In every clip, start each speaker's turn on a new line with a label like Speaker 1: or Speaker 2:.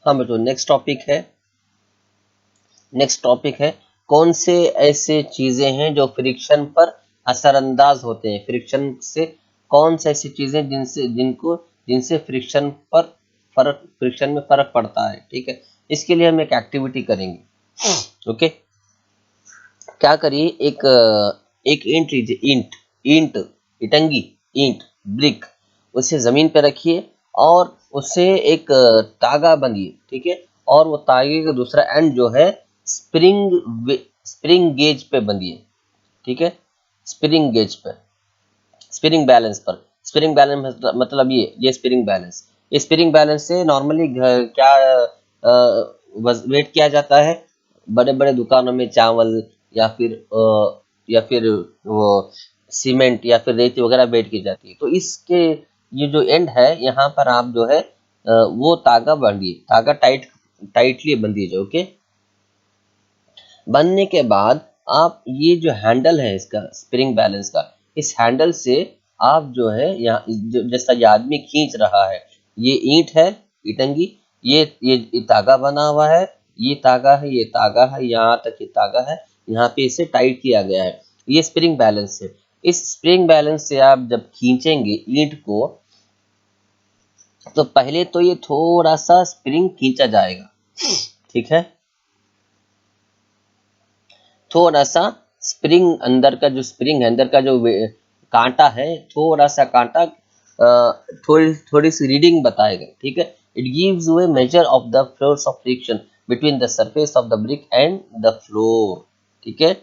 Speaker 1: हाँ बच्चों, next topic है कौन से ऐसे चीजें हैं जो फ्रिक्शन पर असरअंदाज होते हैं। फ्रिक्शन से कौन से ऐसी चीजें जिनसे फ्रिक्शन में फर्क पड़ता है। ठीक है, इसके लिए हम एक एक्टिविटी करेंगे। ओके, क्या करिए, एक ईंट लीजिए, ईंट इटंगी ईंट ब्रिक, उसे जमीन पे रखिए और उसे एक तागा बंधिए। ठीक है, और वो तागे का दूसरा एंड जो है स्प्रिंग गेज पे बंधिए। ठीक है, स्प्रिंग गेज पे, स्प्रिंग बैलेंस पर। स्प्रिंग बैलेंस मतलब ये स्प्रिंग बैलेंस से नॉर्मली क्या वेट किया जाता है। बड़े बड़े दुकानों में चावल या फिर वो सीमेंट या फिर रेती वगैरह वेट की जाती है। तो इसके ये जो एंड है यहाँ पर आप जो है वो तागा बांधिए, तागा टाइटली बंध दीजिए। ओके, बनने के बाद आप ये जो हैंडल है इसका स्प्रिंग बैलेंस का, इस हैंडल से आप जो है यहाँ जैसा ये आदमी खींच रहा है, ये ईंट है इटंगी, ये तागा बना हुआ है, ये तागा है, ये तागा है, यहाँ तक ये तागा है, यहाँ पे इसे टाइट किया गया है। ये स्प्रिंग बैलेंस है। इस स्प्रिंग बैलेंस से आप जब खींचेंगे ईंट को, तो पहले तो ये थोड़ा सा स्प्रिंग खींचा जाएगा। ठीक है, थोड़ा सा स्प्रिंग, अंदर का जो स्प्रिंग है, अंदर का जो कांटा है, थोड़ा सा कांटा थोड़ी थोड़ी सी रीडिंग बताएगा। ठीक है, it gives U A measure of the force of friction between the surface of the brick and the floor. ठीक है,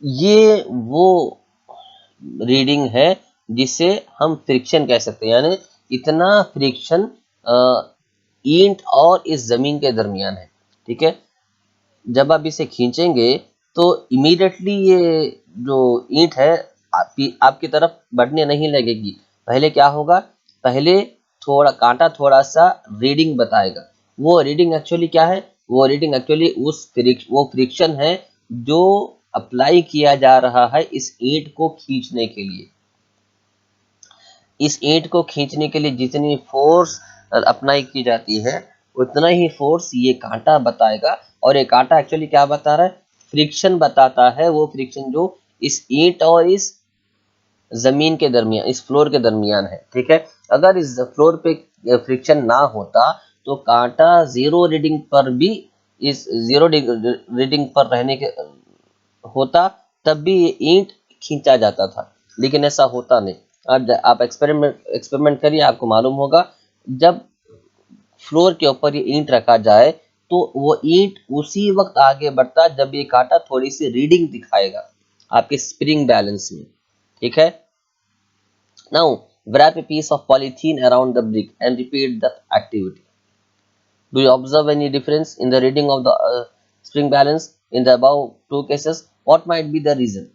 Speaker 1: ये वो रीडिंग है जिसे हम फ्रिक्शन कह सकते हैं, यानी इतना फ्रिक्शन ईंट और इस जमीन के दरमियान है। ठीक है, जब आप इसे खींचेंगे तो इमीडिएटली ये जो ईंट है आपकी तरफ बढ़ने नहीं लगेगी। पहले क्या होगा, पहले थोड़ा सा रीडिंग बताएगा। वो रीडिंग एक्चुअली क्या है, वो रीडिंग एक्चुअली वो फ्रिक्शन है जो अप्लाई किया जा रहा है इस ईंट को खींचने के लिए। इस ईंट को खींचने के लिए जितनी फोर्स अप्लाई की जाती है, उतना ही फोर्स ये कांटा बताएगा। और ये कांटा एक्चुअली क्या बता रहा है, फ्रिक्शन बताता है। वो फ्रिक्शन जो इस ईंट और इस जमीन के दरमियान, इस फ्लोर के दरमियान है। ठीक है, अगर इस फ्लोर पे फ्रिक्शन ना होता तो कांटा जीरो रीडिंग पर भी, इस जीरो रीडिंग पर रहने के होता, तब भी ये ईंट खींचा जाता था। लेकिन ऐसा होता नहीं। आप एक्सपेरिमेंट करिए, आपको मालूम होगा। जब फ्लोर के ऊपर ये ईंट रखा जाए तो वो ईंट उसी वक्त आगे बढ़ता जब ये कांटा थोड़ी सी रीडिंग दिखाएगा आपके स्प्रिंग बैलेंस में। ठीक है, now wrap a piece of polythene around the brick and repeat the activity. Do you observe any difference in the reading of the spring balance in the above two cases? What might be the reason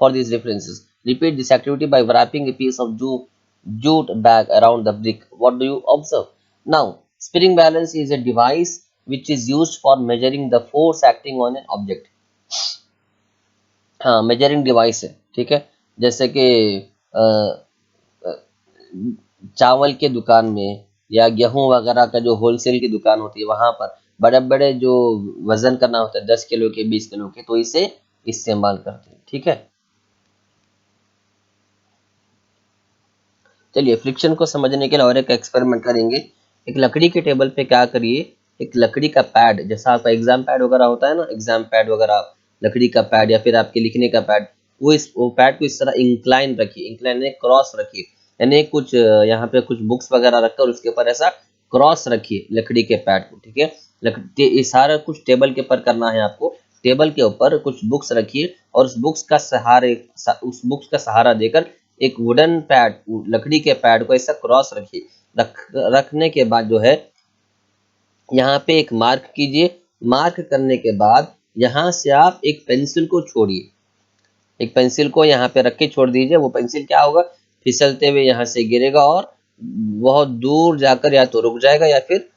Speaker 1: for these differences? Repeat this activity by wrapping a piece of jute bag around the brick. What do you observe? Now, spring balance is a device which is used for measuring the force acting on an object. हाँ, measuring device है। ठीक है, जैसे कि चावल के दुकान में या गेहूं वगैरह का जो होलसेल की दुकान होती है, वहां पर बड़े बड़े जो वजन करना होता है 10 किलो के 20 किलो के, तो इसे इस्तेमाल करते हैं। ठीक है, चलिए फ्रिक्शन को समझने के लिए और एक एक्सपेरिमेंट करेंगे। एक लकड़ी के टेबल पे क्या करिए, एक लकड़ी का पैड, जैसा आपका एग्जाम पैड वगैरह होता है ना, एग्जाम पैड वगैरह, लकड़ी का पैड या फिर आपके लिखने का पैड, वो पैड को इस तरह इंक्लाइन रखिए, इंक्लाइन यानी क्रॉस रखिए, यानी कुछ यहाँ पे कुछ बुक्स वगैरह रखकर उसके ऊपर ऐसा क्रॉस रखिए लकड़ी के पैड को। ठीक है, ये सारा कुछ टेबल के ऊपर करना है आपको। टेबल के ऊपर कुछ बुक्स रखिए और उस बुक्स का सहारा देकर एक वुडन पैड, लकड़ी के पैड को ऐसा क्रॉस रखिए। रखने के बाद जो है यहाँ पे एक मार्क कीजिए। मार्क करने के बाद यहाँ से आप एक पेंसिल को छोड़िए, एक पेंसिल को यहाँ पे रख के छोड़ दीजिए। वो पेंसिल क्या होगा, फिसलते हुए यहाँ से गिरेगा और बहुत दूर जाकर या तो रुक जाएगा या फिर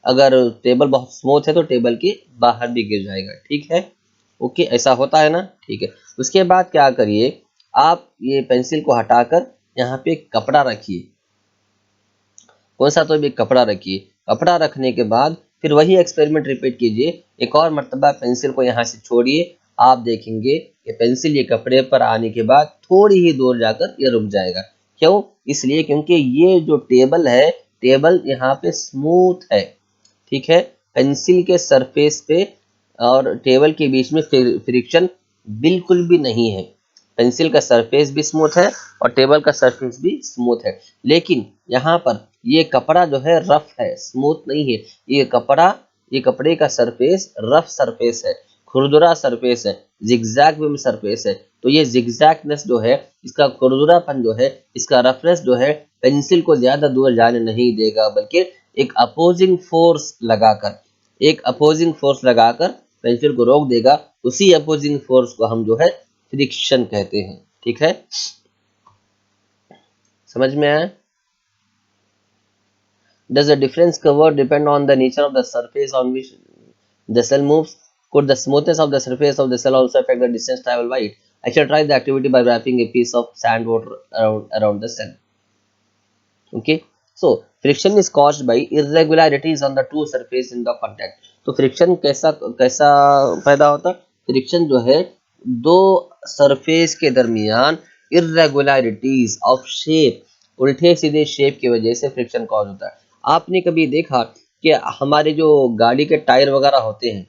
Speaker 1: अगर टेबल बहुत स्मूथ है तो टेबल के बाहर भी गिर जाएगा। ठीक है, ओके, ऐसा होता है ना। ठीक है, उसके बाद क्या करिए, आप ये पेंसिल को हटाकर यहाँ पे एक कपड़ा रखिए। कौन सा, तो भी कपड़ा रखिए, कपड़ा रखने के बाद फिर वही एक्सपेरिमेंट रिपीट कीजिए, एक और मर्तबा पेंसिल को यहाँ से छोड़िए, आप देखेंगे कि पेंसिल ये कपड़े पर आने के बाद थोड़ी ही दूर जाकर ये रुक जाएगा। क्यों? इसलिए क्योंकि ये जो टेबल है, टेबल यहाँ पे स्मूथ है, ठीक है, पेंसिल के सरफेस पे और टेबल के बीच में फ्रिक्शन बिल्कुल भी नहीं है। पेंसिल का सरफेस भी स्मूथ है और टेबल का सरफेस भी स्मूथ है, लेकिन यहाँ पर ये कपड़ा जो है रफ है, स्मूथ नहीं है। ये कपड़े का सरफेस रफ सरफेस है, खुरदुरा सरफेस है, जिगजैग में सरफेस है। तो ये जिगजैगनेस जो है, इसका खुरदुरापन जो है, इसका रफनेस जो है, पेंसिल को ज्यादा दूर जाने नहीं देगा, बल्कि एक अपोजिंग फोर्स लगाकर पेंसिल को रोक देगा। उसी अपोजिंग फोर्स को हम जो है फ्रिक्शन कहते हैं, ठीक है, समझ में आया? Does the difference cover depend on the nature of the surface on which the cell moves? Could the smoothness of the surface of the cell also affect the distance traveled by it? I shall try the activity by wrapping a piece of sand water around the cell. Okay, so friction is caused by irregularities on the two surface in the contact. तो friction कैसा कैसा पैदा होता है? Friction जो है दो surface के दरमियान इरेगुलरिटीज ऑफ शेप, उल्टे सीधे शेप की वजह से फ्रिक्शन कॉज होता है। आपने कभी देखा कि हमारे जो गाड़ी के टायर वगैरह होते हैं,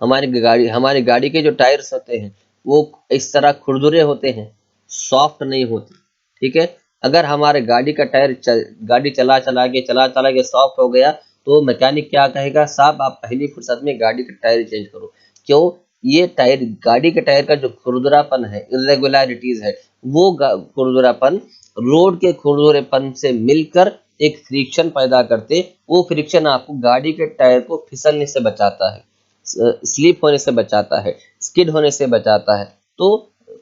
Speaker 1: हमारी गाड़ी के जो टायर्स होते हैं वो इस तरह खुरदुरे होते हैं, सॉफ्ट नहीं होते, ठीक है। अगर हमारे गाड़ी का टायर गाड़ी चला के सॉफ्ट हो गया तो मैकेनिक क्या कहेगा, साहब आप पहली फुर्सत में गाड़ी का टायर चेंज करो। क्यों? ये टायर, गाड़ी के टायर का जो खुरदुरापन है, इरेगुलरिटीज है, वो खुरदुरापन रोड के खुरदुरेपन से मिलकर एक फ्रिक्शन पैदा करते। वो फ्रिक्शन आपको गाड़ी के टायर को फिसलने से बचाता है, स्लिप होने से बचाता है, स्किड होने से बचाता है। तो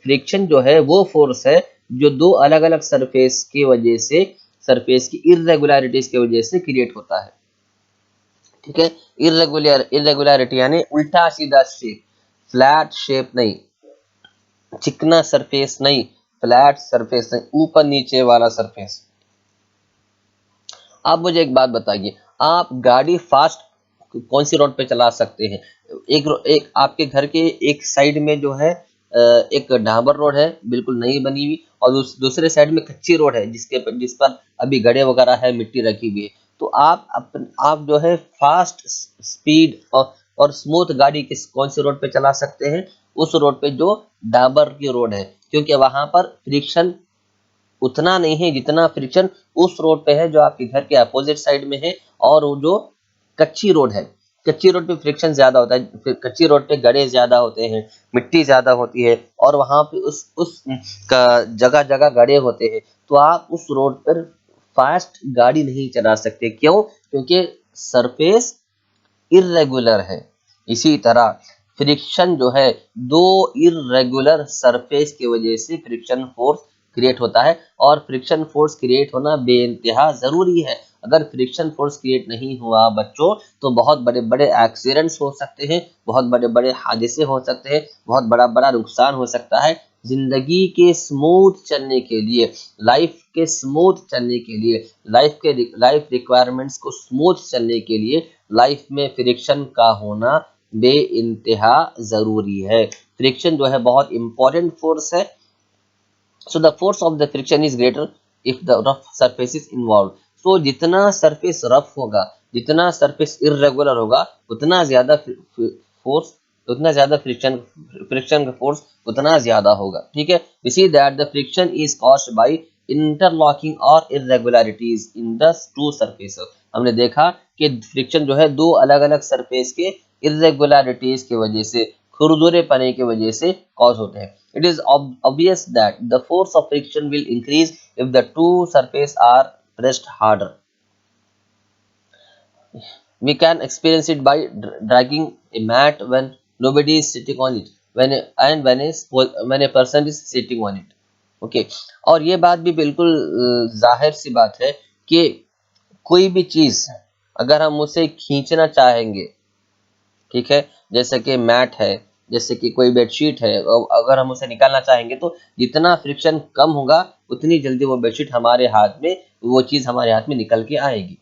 Speaker 1: फ्रिक्शन जो है वो फोर्स है जो दो अलग अलग सरफेस की वजह से, सरफेस की इरेगुलरिटीज की वजह से क्रिएट होता है, ठीक है। इरेगुलरिटी यानी उल्टा सीधा शेप, फ्लैट शेप नहीं, चिकना सरफेस नहीं, फ्लैट सरफेस नहीं, ऊपर नीचे वाला सरफेस। आप मुझे एक बात बताइए, आप गाड़ी फास्ट कौन सी रोड पे चला सकते हैं? एक आपके घर के एक साइड में जो है एक डांबर रोड है, बिल्कुल नई बनी हुई, और दूसरे साइड में कच्ची रोड है जिस पर अभी गड्ढे वगैरह है, मिट्टी रखी हुई है। तो आप जो है फास्ट स्पीड और स्मूथ गाड़ी कौन सी रोड पे चला सकते हैं? उस रोड पे जो डांबर की रोड है, क्योंकि वहां पर फ्रिक्शन उतना नहीं है जितना फ्रिक्शन उस रोड पे है जो आपके घर के अपोजिट साइड में है। और वो जो कच्ची रोड है, कच्ची रोड पे फ्रिक्शन ज्यादा होता है, कच्ची रोड पे गड्ढे ज्यादा होते हैं, मिट्टी ज्यादा होती है, और वहां पे उस का जगह जगह गड्ढे होते हैं। तो आप उस रोड पर फास्ट गाड़ी नहीं चला सकते। क्यों? क्योंकि सरफेस इरेगुलर है। इसी तरह फ्रिक्शन जो है दो इरेगुलर सरफेस की वजह से फ्रिक्शन फोर्स क्रिएट होता है, और फ्रिक्शन फोर्स क्रिएट होना बेइंतहा जरूरी है। अगर फ्रिक्शन फोर्स क्रिएट नहीं हुआ बच्चों, तो बहुत बड़े बड़े एक्सीडेंट्स हो सकते हैं, बहुत बड़े बड़े हादसे हो सकते हैं, बहुत बड़ा बड़ा नुकसान हो सकता है। जिंदगी के स्मूथ चलने के लिए, लाइफ के स्मूथ चलने के लिए, लाइफ रिक्वायरमेंट्स को स्मूथ चलने के लिए लाइफ में फ्रिक्शन का होना बेइंतहा जरूरी है। फ्रिक्शन जो है बहुत इंपॉर्टेंट फोर्स है। So the force of the friction is greater if the rough surface is involved. So जितना सरफेस रफ होगा, जितना सरफेस इरेगुलर होगा, उतना ज्यादा फोर्स, उतना ज्यादा फ्रिक्शन का फोर्स उतना ज्यादा होगा, ठीक है। We see that the friction is caused by interlocking or irregularities in the two surfaces. हमने देखा कि फ्रिक्शन जो है दो अलग अलग सरफेस के इरेगुलरिटीज की वजह से, खुरदुरे पने की वजह से कॉज होते हैं। It is obvious that the force of friction will increase if the two surfaces are pressed harder. We can experience it by dragging a mat when nobody is sitting on it, when a person is sitting on it. Okay, और ये बात भी बिल्कुल जाहिर सी बात है कि कोई भी चीज अगर हम उसे खींचना चाहेंगे, ठीक है, जैसे कि मैट है, जैसे कि कोई बेडशीट है, अगर हम उसे निकालना चाहेंगे तो जितना फ्रिक्शन कम होगा उतनी जल्दी वो बेडशीट हमारे हाथ में, वो चीज़ हमारे हाथ में निकल के आएगी।